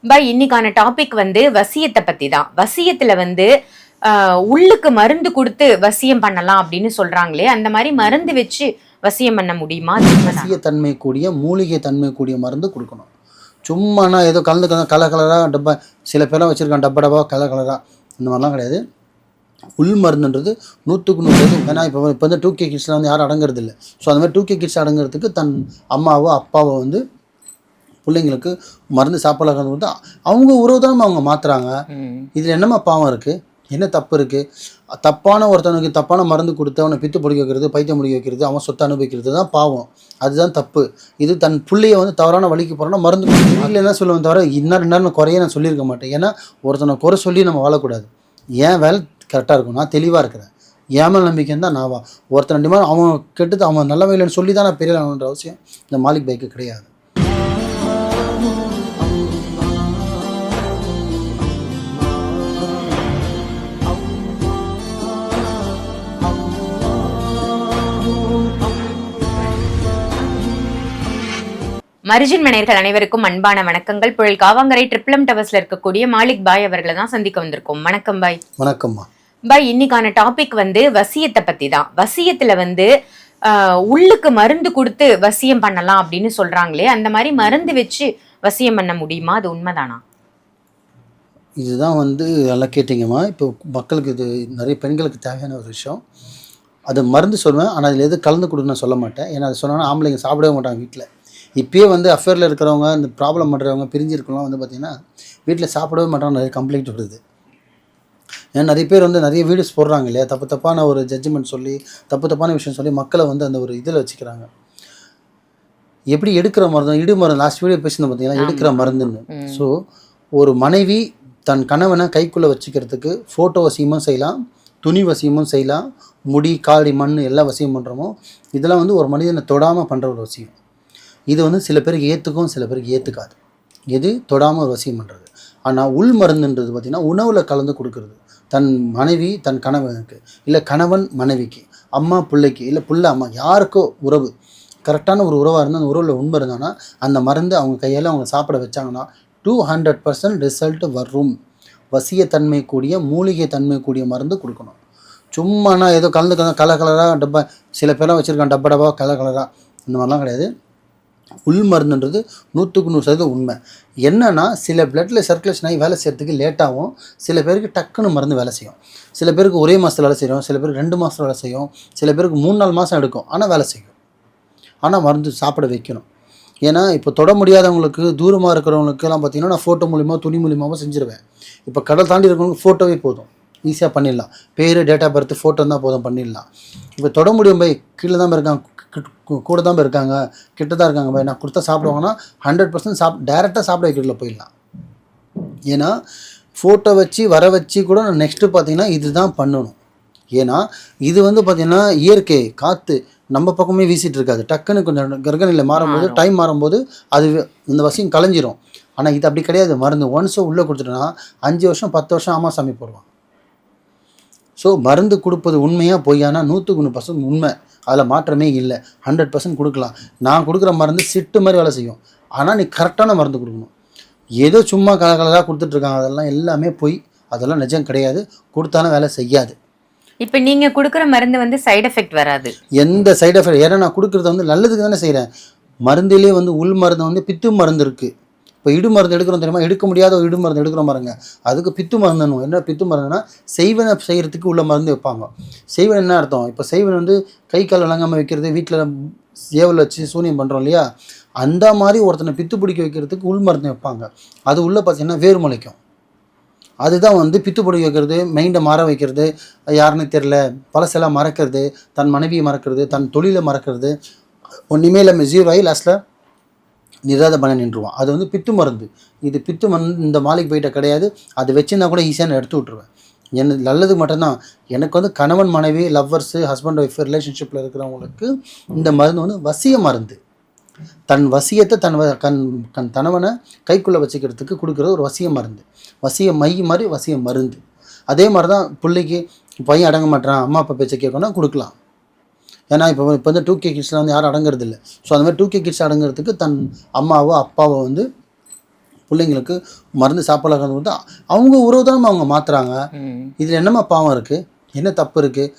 பாய் இன்னைக்கான டாபிக் வசியத்தை பத்தி தான். வசியத்துல உள்ளுக்கு மருந்து கொடுத்து வசியம் பண்ணலாம் அப்படின்னு சொல்றாங்களே, அந்த மாதிரி மருந்து வச்சு வசியம் பண்ண முடியுமா? வசிய தன்மை கூடிய மூலிகை தன்மை கூடிய மருந்து கொடுக்கணும். சும்மானா ஏதோ கலந்து கலர் கலராக டப்பா, சில பேர்லாம் வச்சுருக்காங்க டப்பா கலர் கலராக, இந்த மாதிரிலாம் கிடையாது. உள் மருந்துன்றது 100க்கு 100. ஏன்னா இப்போ 2K கிட்ஸ்லாம் யாரும் அடங்குறது இல்லை. ஸோ அந்த மாதிரி 2K கிட்ஸ் அடங்குறதுக்கு தன் அம்மாவோ அப்பாவோ பிள்ளைங்களுக்கு மருந்து சாப்பிடலாம் வந்து அவங்க உறவு தான் அவங்க மாற்றுறாங்க. இதில் என்னம்மா பாவம் இருக்குது? என்ன தப்பு இருக்குது? தப்பான ஒருத்தனுக்கு தப்பான மருந்து கொடுத்து அவனை பித்து பிடிக்க வைக்கிறது, பைத்தியம் முடிக்க வைக்கிறது, அவன் சொத்தை அனுபவிக்கிறது தான் பாவம். அதுதான் தப்பு. இது தன் பிள்ளையை தவறான வழிக்கு போகிறோன்னா மருந்து வீட்டில் என்ன சொல்லுவேன் தவிர இன்னும் குறைய நான் சொல்லியிருக்க மாட்டேன். ஏன்னா ஒருத்தனை குறை சொல்லி நம்ம வாழக்கூடாது. ஏன் வேலை கரெக்டாக இருக்கும், நான் தெளிவாக இருக்கிறேன், ஏமல் நம்பிக்கைன்னு தான் நான் ஒருத்தன் 2 மாதிரி அவன் கெட்டது அவன் நல்ல வகையிலன்னு சொல்லி தான் நான் பெரிய ஆகணுன்ற அவசியம் இந்த மாலிக் பைக்கு கிடையாது. மரிஜின் மனையர்கள் அனைவருக்கும் அன்பான வணக்கங்கள். புயல் காவாங்கரை ட்ரிப்ளம் டவர்ஸ்ல இருக்கக்கூடிய மாலிக் பாய் அவர்களை தான் சந்திக்க வந்திருக்கோம். வணக்கம் பாய். வணக்கம்மா. பாய் இன்னைக்கான டாபிக் வசியத்தை பத்தி தான். வசியத்துல உள்ளுக்கு மருந்து கொடுத்து வசியம் பண்ணலாம் அப்படின்னு சொல்றாங்களே, அந்த மாதிரி மருந்து வச்சு வசியம் பண்ண முடியுமா? அது உண்மைதானா? இதுதான் நல்லா கேட்டிங்கம்மா. இப்போ மக்களுக்கு இது நிறைய பெண்களுக்கு தேவையான ஒரு விஷயம். அது மருந்து சொல்லுவேன், ஆனால் அதில் எது கலந்து கொடுன்னு நான் சொல்ல மாட்டேன். ஏன்னா அது சொன்னோன்னா ஆம்பளைங்க சாப்பிடவே மாட்டாங்க. வீட்டில் இப்போயே அஃபேரில் இருக்கிறவங்க, இந்த ப்ராப்ளம் பண்ணுறவங்க, பிரிஞ்சு இருக்கிறவங்க பார்த்திங்கன்னா வீட்டில் சாப்பிடவே மாட்டாங்க. நிறைய கம்ப்ளைண்ட் வருது. ஏன்னா நிறைய பேர் நிறைய வீடியோஸ் போடுறாங்க இல்லையா, தப்பான ஒரு ஜட்ஜ்மெண்ட் சொல்லி தப்பான விஷயம் சொல்லி மக்களை அந்த ஒரு இதில் வச்சுக்கிறாங்க. எப்படி எடுக்கிற மருந்து, இடு மருந்து, லாஸ்ட் வீடியோ பேசினது பார்த்தீங்கன்னா எடுக்கிற மருந்துன்னு. ஸோ ஒரு மனைவி தன் கணவனை கைக்குள்ளே வச்சுக்கிறதுக்கு ஃபோட்டோ வசியமும் செய்யலாம், துணி வசியமும் செய்யலாம், முடி காடி மண் எல்லா வசியம் பண்ணுறோமோ இதெல்லாம் ஒரு மனிதனை தொடாமல் பண்ணுற ஒரு வசியம். இது சில பேருக்கு ஏற்றுக்கும், சில பேருக்கு ஏற்றுக்காது. எது தொடாமல் ஒரு வசியம் பண்ணுறது. ஆனால் உள் மருந்துன்றது பார்த்திங்கன்னா உணவில் கலந்து கொடுக்குறது. தன் மனைவி தன் கணவனுக்கு, இல்லை கணவன் மனைவிக்கு, அம்மா பிள்ளைக்கு, இல்லை பிள்ளை அம்மா, யாருக்கோ உறவு கரெக்டான ஒரு உறவாக இருந்தால் அந்த உறவில் உண்மை இருந்தாங்கன்னா அந்த மருந்து அவங்க கையால் அவங்க சாப்பிட வச்சாங்கன்னா 200% ரிசல்ட் வரும். வசியத்தன்மை கூடிய மூலிகை தன்மை கூடிய மருந்து கொடுக்கணும். சும்மானா ஏதோ கலந்து கலர் கலராக டப்பா, சில பேர்லாம் வச்சுருக்காங்க டப்பா கலர் கலராக, இந்த மாதிரிலாம் கிடையாது. உள் மருந்துன்றது 100க்கு 100% உண்மை. என்னென்னா சில பிளட்டில் சர்க்குலேஷன் ஆகி வேலை செய்கிறதுக்கு லேட்டாகும். சில பேருக்கு டக்குன்னு மருந்து வேலை செய்யும். சில பேருக்கு ஒரே மாதத்தில் வேலை செய்யும், சில பேருக்கு 2 மாதத்தில் வேலை செய்யும், சில பேருக்கு 3-4 மாதம் எடுக்கும். ஆனால் வேலை செய்யும். ஆனால் மருந்து சாப்பிட வைக்கணும். ஏன்னா இப்போ தொட முடியாதவங்களுக்கு, தூரமாக இருக்கிறவங்களுக்குலாம் பார்த்திங்கன்னா நான் ஃபோட்டோ மூலிமா துணி மூலியமாகவும் செஞ்சுருவேன். இப்போ கடல் தாண்டி இருக்கிறவங்களுக்கு ஃபோட்டோவே போதும், ஈஸியாக பண்ணிடலாம். பேர், டேட் ஆஃப் பர்த், ஃபோட்டோ தான் போதும், பண்ணிடலாம். இப்போ தொட முடியும் போய் கீழே தான் இருக்காங்க, கூட தான் இருக்காங்க, கிட்ட தான் இருக்காங்க போய் நான் கொடுத்தா சாப்பிடுவாங்கன்னா 100% டேரெக்டாக சாப்பிட வைக்கிறதுல போயிடலாம். ஏன்னா ஃபோட்டோ வச்சு வர வச்சு கூட நான் நெக்ஸ்ட்டு பார்த்திங்கன்னா இது தான் பண்ணணும். ஏன்னா இது பார்த்திங்கன்னா இயற்கை காற்று நம்ம பக்கமே வீசிட்டு இருக்காது. டக்குன்னு கொஞ்சம் கர்கநிலை மாறும்போது, டைம் மாறும்போது அது இந்த வசியம் கலைஞ்சிரும். ஆனால் இது அப்படி கிடையாது. மருந்து ஒன்ஸோ உள்ளே கொடுத்துட்டோன்னா 5 வருஷம் 10 வருஷம் ஆமாம் சாமி போடுவான். ஸோ மருந்து கொடுப்பது உண்மையாக பொய்யானா 100க்கு 100% உண்மை, அதில் மாற்றமே இல்லை. 100% கொடுக்கலாம். நான் கொடுக்குற மருந்து சிட்டு மாதிரி வேலை செய்யும். ஆனால் நீ கரெக்டான மருந்து கொடுக்கணும். ஏதோ சும்மா கலகலாக கொடுத்துட்ருக்காங்க, அதெல்லாம் எல்லாமே பொய், அதெல்லாம் நிஜம் கிடையாது. கொடுத்தாலும் வேலை செய்யாது. இப்போ நீங்கள் கொடுக்குற மருந்து சைடு எஃபெக்ட் வராது, எந்த சைடு எஃபெக்ட். ஏன்னா நான் கொடுக்குறது நல்லதுக்கு தானே செய்கிறேன். மருந்திலே உள் மருந்து பித்து மருந்து இருக்குது. இப்போ இடு மருந்து எடுக்கிறோம் தெரியுமா, எடுக்க முடியாத இடு மருந்து எடுக்கிறோம் பாருங்க, அதுக்கு பித்து மருந்துன்னு. என்ன பித்து மருந்துன்னா செய்வனை செய்கிறதுக்கு உள்ள மருந்து வைப்பாங்க. செய்வன் என்ன அர்த்தம்? இப்போ செய்வன் கை கால் விளங்காமல் வைக்கிறது, வீட்டில் ஏவல் வச்சு சூனியம் பண்ணுறோம் இல்லையா, அந்த மாதிரி ஒருத்தனை பித்து பிடிக்க வைக்கிறதுக்கு உள் மருந்து வைப்பாங்க. அது உள்ளே பார்த்தீங்கன்னா வேறு முளைக்கும். அதுதான் பித்து பிடிக்க வைக்கிறது, மைண்டை மாற வைக்கிறது, யாருன்னு தெரில, பழசெல்லாம் மறக்கிறது, தன் மனைவியை மறக்கிறது, தன் தொழிலை மறக்கிறது, ஒன்றுமே இல்லை, 0 ஆகி லாஸ்ட்டில் நிராத பண்ண நின்றுவான். அது பித்து மருந்து. இது பித்து மருந்து இந்த மாலிக் போயிட்ட கிடையாது. அது வச்சுருந்தா கூட ஈஸியாக நான் எடுத்து விட்ருவேன். எனக்கு நல்லது மட்டும்தான். எனக்கு கணவன் மனைவி, லவ்வர்ஸு, ஹஸ்பண்ட் ஒய்ஃப் ரிலேஷன்ஷிப்பில் இருக்கிறவங்களுக்கு இந்த மருந்து வசிய மருந்து. தன் வசியத்தை தன் கணவனை கைக்குள்ளே வச்சுக்கிறதுக்கு கொடுக்குறது ஒரு வசிய மருந்து. வசிய மை மாதிரி வசிய மருந்து. அதே மாதிரி தான் பிள்ளைக்கு பையன் அடங்க மாட்டான், அம்மா அப்பா பேச்சை கேட்கணும்னா கொடுக்கலாம். ஏன்னா இப்போ 2K கிட்ஸ்லாம் யாரும் அடங்குறது இல்லை. ஸோ அந்த மாதிரி 2K கிட்ஸ் அடங்குறதுக்கு தன் அம்மாவோ அப்பாவோ பிள்ளைங்களுக்கு மருந்து சாப்பிடலாம் கொடுத்து அவங்க உறவு தான் அவங்க மாற்றுறாங்க. இதில் என்னம்மா பாவம் இருக்குது? என்ன தப்பு இருக்குது?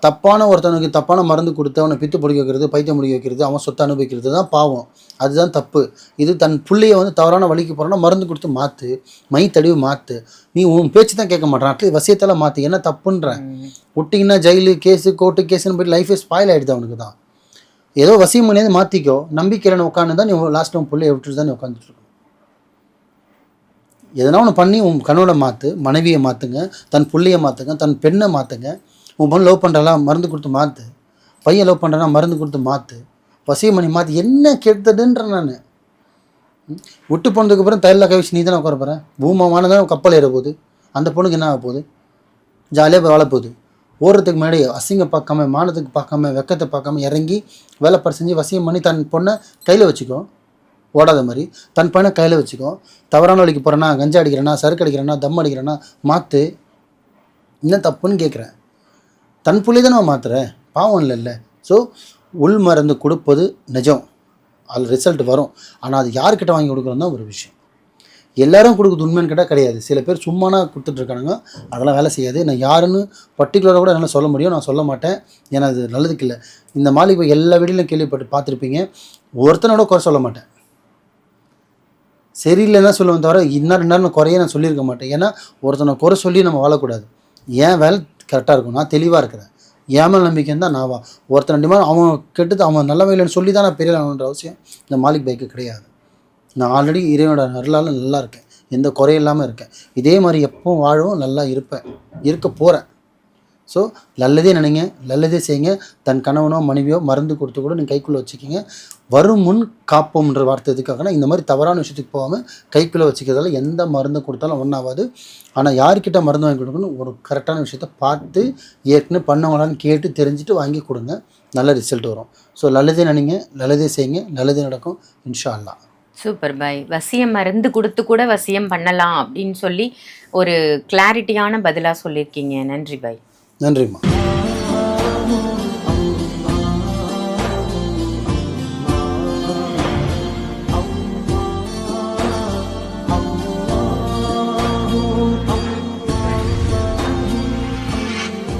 தப்பான ஒருத்தனுக்கு தப்பான மருந்து கொடுத்து அவனை பித்து பிடிக்க வைக்கிறது, பைத்தியம் பிடிக்க வைக்கிறது, அவன் சொத்தை அனுபவிக்கிறது தான் பாவம். அதுதான் தப்பு. இது தன் பிள்ளைய வந்து தவறான வழிக்கு போகிறோன்னா மருந்து கொடுத்து மாற்று, மை தடவி மாற்று. நீ உன் பேச்சு தான் கேட்க மாட்டான், அட்லீஸ்ட் வசியத்தெல்லாம் மாற்று. என்ன தப்புன்ற? ஒட்டிங்கன்னா ஜெயிலு கேஸு கோர்ட்டு கேஸுன்னு போய்ட்டு லைஃபே ஸ்பாயில் ஆகிடுது அவனுக்கு தான். ஏதோ வசியம் பண்ணியாவது மாற்றிக்கோ. நம்பிக்கையில் உட்காந்து தான் நீ லாஸ்ட் உன் பிள்ளைய விட்டுட்டு தான் நீ உட்காந்துட்டு இருக்கணும். எதனா ஒன்று பண்ணி உன் கணவனை மாற்று, மனைவியை மாற்றுங்க, தன் பிள்ளையை மாற்றுங்க, தன் பெண்ணை மாற்றுங்க. உன் பொண்ணு லவ் பண்ணுறாலாம் மருந்து கொடுத்து மாற்று, பையன் லவ் பண்ணுறானா மருந்து கொடுத்து மாற்று, வசியம் பண்ணி மாற்று. என்ன கெடுத்ததுன்றேன் நான். விட்டு போனதுக்கப்புறம் தையலில் கவிச்சு நீ தானே உட்கார போகிறேன். பூமமான தான் கப்பல் ஏற போகுது. அந்த பொண்ணுக்கு என்ன ஆக போகுது? ஜாலியாக வாழ போகுது. ஓடுறதுக்கு முன்னாடி அசிங்கம் பார்க்காம, மானத்துக்கு பார்க்காம, வெக்கத்தை பார்க்காம இறங்கி வேலைப்பாடு செஞ்சு வசியம் பண்ணி தன் பொண்ணை கையில் வச்சுக்கோ. ஓடாத மாதிரி தன் பையனை கையில் வச்சுக்கோ. தவறான வழிக்கு போகிறேன்னா, கஞ்சா அடிக்கிறேன்னா, சரக்கு அடிக்கிறேன்னா, தம் அடிக்கிறேன்னா மாற்று. என்ன தப்புன்னு கேட்குறேன். தன் புள்ளி தான் நான் மாற்றுறேன், பாவம் இல்லைல்ல. ஸோ உள் மருந்து கொடுப்பது நிஜம், அதில் ரிசல்ட் வரும். ஆனால் அது யார்கிட்ட வாங்கி கொடுக்குறோம் தான் ஒரு விஷயம். எல்லோரும் கொடுக்குறது உண்மைன்னு கேட்டால் கிடையாது. சில பேர் சும்மானா கொடுத்துட்ருக்கானுங்க, அதெல்லாம் வேலை செய்யாது. நான் யாருன்னு பர்டிகுலராக கூட என்னால் சொல்ல முடியும், நான் சொல்ல மாட்டேன். ஏன்னா அது நல்லதுக்கு இல்லை. இந்த மாளிகை போய் எல்லா வீடியோலையும் கேள்விப்பட்டு பார்த்துருப்பீங்க. ஒருத்தனோட குறை சொல்ல மாட்டேன், சரியில்லைன்னா சொல்லுவேன் தவிர இன்னும் குறைய நான் சொல்லியிருக்க மாட்டேன். ஏன்னா ஒருத்தனை குறை சொல்லி நம்ம வாழக்கூடாது. ஏன் வேலை கரெக்டாக இருக்கும், நான் தெளிவாக இருக்கிறேன். ஏமல் நம்பிக்கைன்னு தான் நான் ஒருத்தன் டிமாண்ட் அவன் கெட்டது அவன் நல்ல வேலைன்னு சொல்லி தான் நான் பெரிய ஆகணுன்ற அவசியம் இந்த மாலிக் பைக்கு கிடையாது. நான் ஆல்ரெடி இறைவனோட அருளால் நல்லா இருக்கேன், எந்த குறையும் இல்லாமல் இருக்கேன். இதே மாதிரி எப்பவும் வாழவும் நல்லா இருப்பேன், இருக்க போகிறேன். ஸோ நல்லதே நினைங்க, நல்லதே செய்யுங்க. தன் கணவனோ மனைவியோ மருந்து கொடுத்து கூட நீங்கள் கைக்குள்ளே வச்சுக்கிங்க. வரும் முன் காப்போம்ன்ற வார்த்தை எதுக்காகனா, இந்த மாதிரி தவறான விஷயத்துக்கு போகாமல் கைக்குள்ளே வச்சுக்கிறதால எந்த மருந்து கொடுத்தாலும் ஒன்றாகாது. ஆனால் யார்கிட்ட மருந்து வாங்கி கொடுக்கணும், ஒரு கரெக்டான விஷயத்த பார்த்து ஏற்கனவே பண்ணவங்களான்னு கேட்டு தெரிஞ்சுட்டு வாங்கி கொடுங்க, நல்ல ரிசல்ட் வரும். ஸோ நல்லதே நினைங்க, நல்லதே செய்யுங்க, நல்லதே நடக்கும் இன்ஷா அல்லாஹ். சூப்பர் பாய். வசியம் மருந்து கொடுத்து கூட வசியம் பண்ணலாம் அப்படின்னு சொல்லி ஒரு கிளாரிட்டியான பதிலாக சொல்லியிருக்கீங்க. நன்றி பாய். நன்றிம்மா.